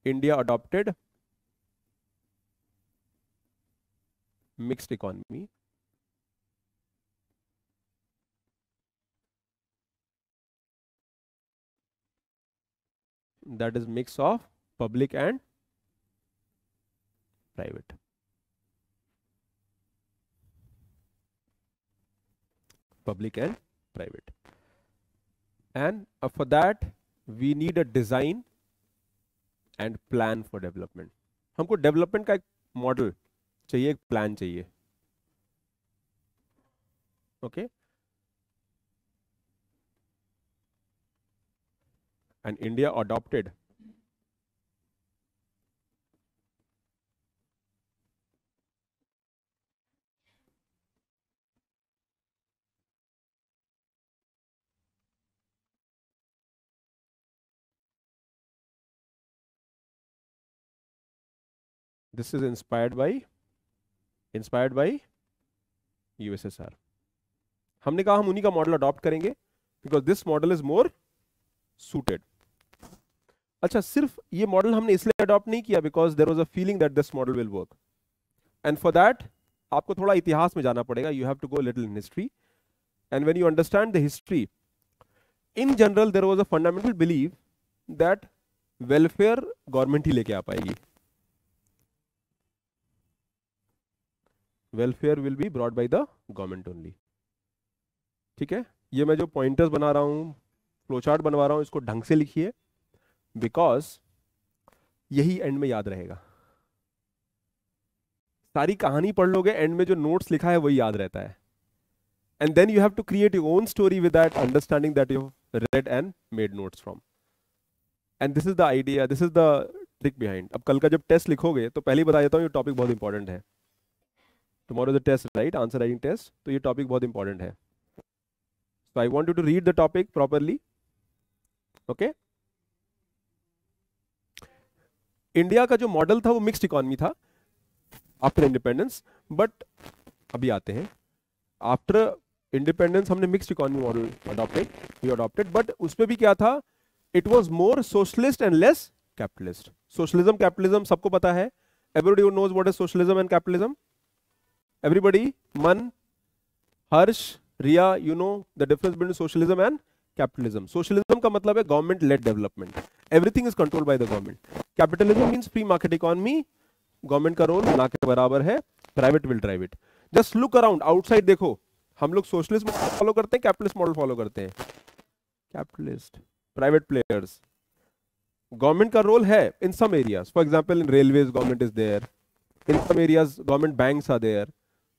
India adopted mixed economy, that is mix of public and private. Public and private. And for that we need a design and plan for development. हमको development का एक model चाहिए, एक plan चाहिए. Okay. And India adopted this is inspired by USSR. हमने कहा हम उन्हीं का मॉडल अडॉप्ट करेंगे because this model is more suited. अच्छा, सिर्फ ये मॉडल हमने इसलिए अडॉप्ट नहीं किया because there was a feeling that this model will work. And for that आपको थोड़ा इतिहास में जाना पड़ेगा. You have to go little in history. And when you understand the history, in general there was a fundamental believe that welfare government ही लेके आ पाएगी. Welfare will be brought by the government only. ठीक है, ये मैं जो pointers बना रहा हूं, फ्लोचार्ट बनवा रहा हूं, इसको ढंग से लिखिए बिकॉज यही एंड में याद रहेगा. सारी कहानी पढ़ लोगे, एंड में जो नोट्स लिखा है वही याद रहता है. And then you have to create your own story with that understanding that you read and made notes from. And this is the idea, this is the trick behind. अब कल का जब टेस्ट लिखोगे तो पहले ही बता देता हूं, ये टॉपिक बहुत इंपॉर्टेंट है. Tomorrow the test, right, answer writing test. तो ये टॉपिक बहुत इंपॉर्टेंट है. So I want you to read the topic properly. Okay? India का जो मॉडल था वो मिक्स्ड इकोनॉमी था आफ्टर इंडिपेंडेंस. बट अभी आते हैं, आफ्टर इंडिपेंडेंस हमने mixed economy model adopted. But उसमें भी क्या था, it was more socialist and less capitalist. Socialism capitalism सबको पता है. Everybody knows what is socialism and capitalism. Everybody, Mann, Harsh, Riya, you know the difference between socialism and capitalism. Socialism का मतलब है government led development, everything is controlled by the government. Capitalism means free market economy, government का role ना के बराबर है, private will drive it. Just look around, outside देखो, हम लोग सोशलिस्ट मॉडल फॉलो करते हैं, कैपिटलिस्ट मॉडल फॉलो करते हैं. Capitalist, private players. गवर्नमेंट का रोल है in some areas, for example in railways government is there, in some areas government banks are there.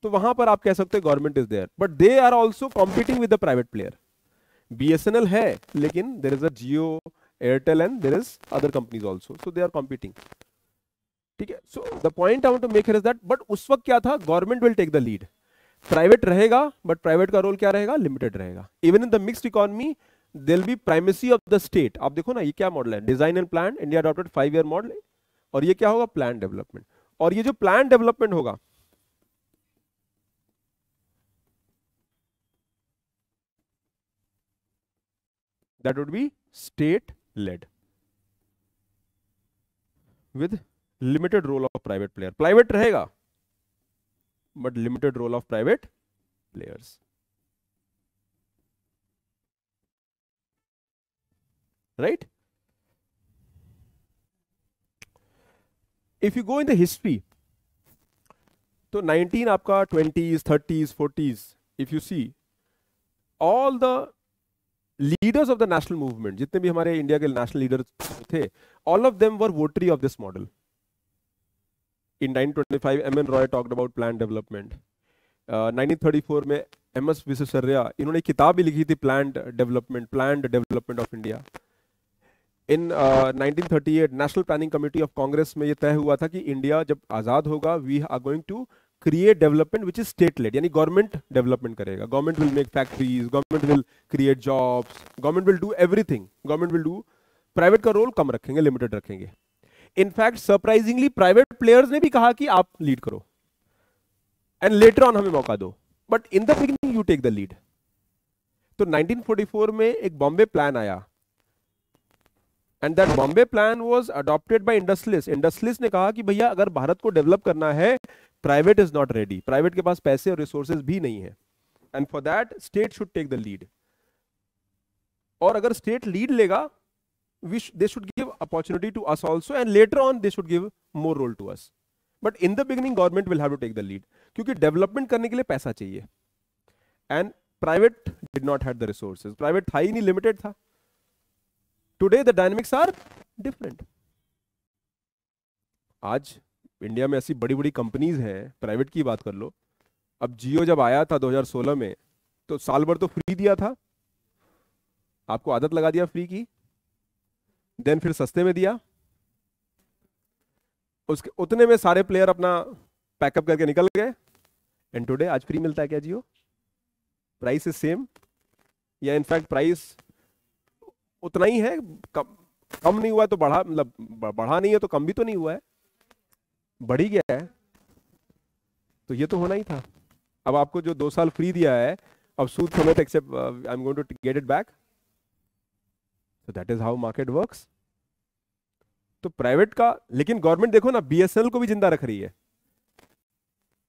तो वहां पर आप कह सकते हैं government is there, but they are also competing with the private player. BSNL है, लेकिन there is a Jio, Airtel and there is other companies also, so they are competing. ठीक है, so the point I want to make here is that, but उस वक्त क्या था, government will take the lead. Private रहेगा, but private का role क्या रहेगा, लिमिटेड रहेगा. Even in the mixed economy there will be primacy of the state. आप देखो ना, ये क्या मॉडल है, design and plan, India adopted 5 year model. और ये क्या होगा, प्लान डेवलपमेंट. और ये जो प्लान डेवलपमेंट होगा, that would be state led with limited role of private player. Private रहेगा but limited role of private players. Right? If you go in the history, तो 19 आपका 20s, 30s, 40s, if you see all the leaders of the national movement, जितने भी हमारे India के national leaders थे, all of them were votary of this model. In 1925 M N Roy talked about plan development. 1934 में MS Visvesvaraya, इन्होंने किताब भी लिखी थी, planned development of India. In 1938 national planning committee of Congress में ये तय हुआ था कि इंडिया जब आजाद होगा, we are going to create development which is state led, यानी गवर्नमेंट डेवलपमेंट करेगा. Government will make factories, government will create jobs, government will do everything. Government will do, private का रोल कम रखेंगे, लिमिटेड रखेंगे. In fact surprisingly private players ने भी कहा कि आप लीड करो एंड लेटर ऑन हमें मौका दो, but in the beginning you take the lead. तो 1944 में एक बॉम्बे प्लान आया, and that Bombay plan was adopted by industrialist. Industrialist ने कहा कि भैया अगर भारत को डेवलप करना है, private is not ready, private के पास पैसे और रिसोर्सेज भी नहीं है, and for that state should take the lead. और अगर स्टेट लीड लेगा, they should give opportunity to us also, and later on they should give more role to us, but in the beginning government will have to take the lead, क्योंकि development करने के लिए पैसा चाहिए, and private did not have the resources, private था ही नहीं, limited था। today the dynamics are different। आज इंडिया में ऐसी बड़ी बड़ी कंपनीज हैं, प्राइवेट की बात कर लो। अब जियो जब आया था 2016 में, तो साल भर तो फ्री दिया था, आपको आदत लगा दिया फ्री की, देन फिर सस्ते में दिया, उसके उतने में सारे प्लेयर अपना पैकअप करके निकल गए, एंड टुडे आज फ्री मिलता है क्या जियो? प्राइस इज सेम, या इनफैक्ट प्राइस उतना ही है, कम नहीं हुआ तो बढ़ा, मतलब बढ़ा नहीं है तो कम भी तो नहीं हुआ है, बढ़ ही गया है। तो ये तो होना ही था। अब आपको जो 2 साल फ्री दिया है, अब सूद समेत accept, I am going to get it back. So that is how market works। तो प्राइवेट का, लेकिन गवर्नमेंट देखो ना, बीएसएनएल को भी जिंदा रख रही है।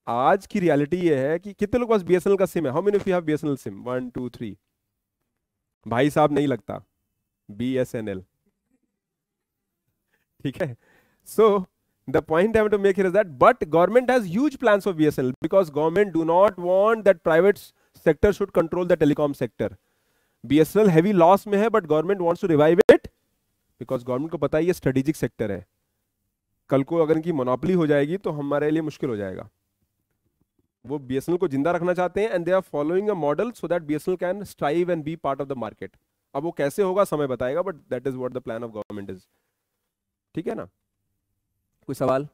आज की रियलिटी ये है कि कितने लोग पास बीएसएनएल का सिम है? How many of you have BSNL SIM? 1 2 3। भाई साहब नहीं लगता, बीएसएनएल, ठीक है। सो the point I want to make here is that, but government has huge plans for BSNL, because government do not want that private sector should control the telecom sector। BSNL heavy loss में है, but government wants to revive it, because government को पता है ये strategic sector है, कल को अगर इनकी मोनोपोली हो जाएगी तो हमारे लिए मुश्किल हो जाएगा। वो BSNL को जिंदा रखना चाहते हैं, and they are following a model so that BSNL can strive and be part of the market। अब वो कैसे होगा समय बताएगा, but that is what the plan of government is। ठीक है ना? कोई सवाल?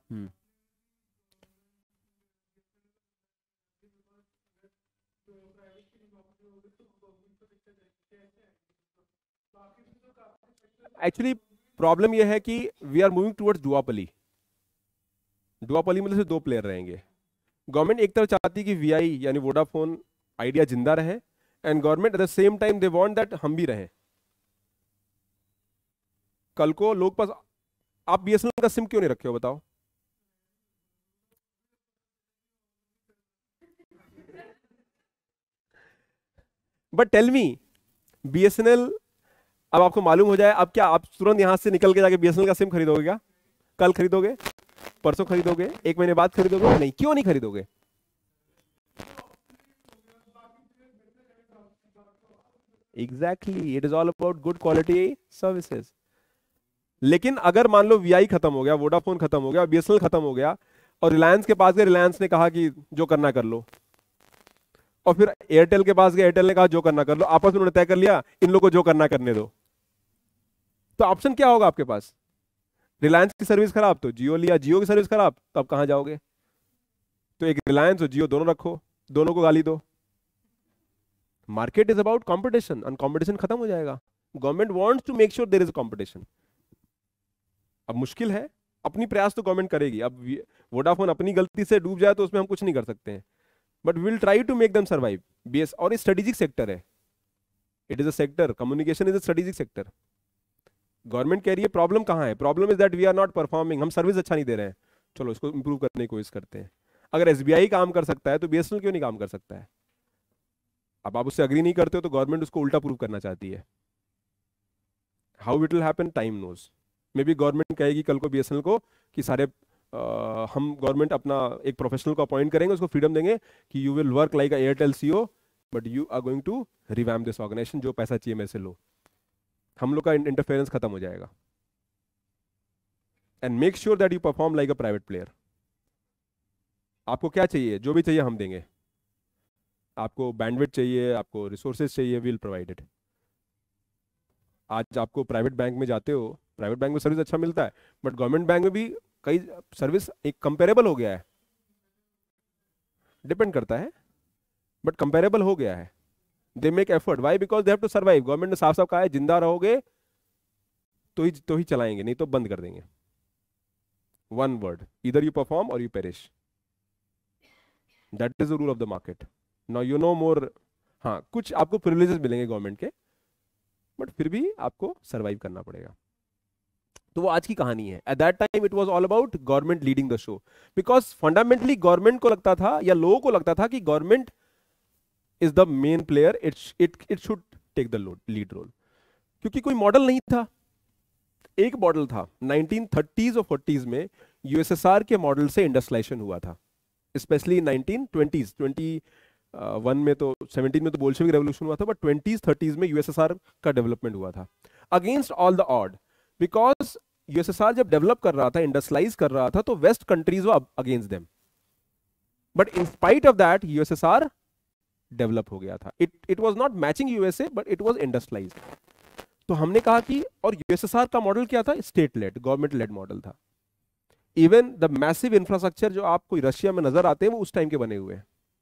एक्चुअली प्रॉब्लम यह है कि we are moving towards duopoly. Duopoly मतलब से 2 प्लेयर रहेंगे। गवर्नमेंट एक तरफ चाहती है कि वीआई यानी वोडाफोन आइडिया जिंदा रहे, and government at the same time they want that हम भी रहें। कल को लोग पास, आप बीएसएनएल का सिम क्यों नहीं रखे हो बताओ? बट टेल मी, बीएसएनएल अब आपको मालूम हो जाए, अब क्या आप तुरंत यहां से निकल के जाके बीएसएनएल का सिम खरीदोगे क्या? कल खरीदोगे? परसों खरीदोगे? 1 महीने बाद खरीदोगे? नहीं, क्यों नहीं खरीदोगे? Exactly, it is all about good quality services. लेकिन अगर मान लो वीआई खत्म हो गया, वोडाफोन खत्म हो गया, बीएसएनएल खत्म हो गया, और रिलायंस के पास गए, रिलायंस ने कहा कि जो करना कर लो, और फिर एयरटेल के पास गए, एयरटेल ने कहा जो करना कर लो, आपस में उन्होंने तय कर लिया इन लोगों को जो करना करने दो, तो ऑप्शन क्या होगा आपके पास? रिलायंस की सर्विस खराब तो जियो लिया, जियो की सर्विस खराब तो अब कहां जाओगे? तो एक रिलायंस और जियो दोनों रखो, दोनों को गाली दो। मार्केट इज अबाउट कॉम्पिटिशन, और कॉम्पिटिशन खत्म हो जाएगा। Government wants to make sure there is competition. अब मुश्किल है, अपनी प्रयास तो गवर्नमेंट करेगी। अब वोडाफोन अपनी गलती से डूब जाए तो उसमें हम कुछ नहीं कर सकते हैं, but will try to make them survive. BS और ये स्ट्रेटेजिक सेक्टर है, it is a sector, communication is a strategic sector. Government कह रही है प्रॉब्लम कहां है? Problem is that we are not performing, हम सर्विस अच्छा नहीं दे रहे हैं, चलो इसको इंप्रूव करने की कोशिश करते हैं। अगर एसबीआई काम कर सकता है तो बीएसएनएल क्यों नहीं काम कर सकता है? अब आप उससे अग्री नहीं करते हो तो गवर्नमेंट उसको उल्टा प्रूव करना चाहती है। How it will happen, time knows. May be government कहेगी कल को बीएसएनएल को कि सारे हम गवर्नमेंट अपना एक प्रोफेशनल को अपॉइंट करेंगे, उसको फ्रीडम देंगे कि you will work like Airtel CEO, but you are going to revamp this organisation, जो पैसा चाहिए मेरे से लो। हम लोग का इंटरफेरेंस खत्म हो जाएगा, and make sure that you perform like a private player. आपको क्या चाहिए? जो भी चाहिए हम देंगे। आपको बैंडविड्थ चाहिए, आपको रिसोर्सेज चाहिए, विल प्रोवाइड इट। आज आपको प्राइवेट बैंक में जाते हो, प्राइवेट बैंक में सर्विस अच्छा मिलता है, बट गवर्नमेंट बैंक में भी कई सर्विस एक कंपेरेबल हो गया है, डिपेंड करता है, बट कंपेरेबल हो गया है। They make effort, why? Because they have to survive. Government ने साफ साफ कहा है जिंदा रहोगे तो ही चलाएंगे, नहीं तो बंद कर देंगे। वन वर्ड, इधर यू परफॉर्म और you perish. That is the rule of the market. Now you know more. हाँ, कुछ आपको प्रिविलेजेस मिलेंगे गवर्नमेंट के, बट फिर भी आपको सर्वाइव करना पड़ेगा। तो वो आज की कहानी है. At that time it was all about government leading the show, because fundamentally government को लगता था या लोगों को लगता था कि government is the main player, it should take the lead role, क्योंकि कोई मॉडल नहीं था. एक मॉडल था 1930s और 40s में, यूएसएसआर के मॉडल से इंडस्ट्रियलाइजेशन हुआ था, स्पेशली 1920s. 21 में तो 17 में तो बोल्शेविक रेवोल्यूशन हुआ था, बट 20s 30s में यूएसएसआर का डेवलपमेंट हुआ था against all the odd. Because USSR जब डेवलप कर रहा था, इंडस्ट्रियलाइज कर रहा था, तो west countries were against them, but in spite of that USSR develop हो गया था. It was not matching USA, but it was industrialised. तो हमने कहा कि, और यूएसएसआर का मॉडल क्या था? State lead, government led model था. इवन द मैसिव इंफ्रास्ट्रक्चर जो आपको रशिया में नजर आते हैं वो उस टाइम के बने हुए हैं.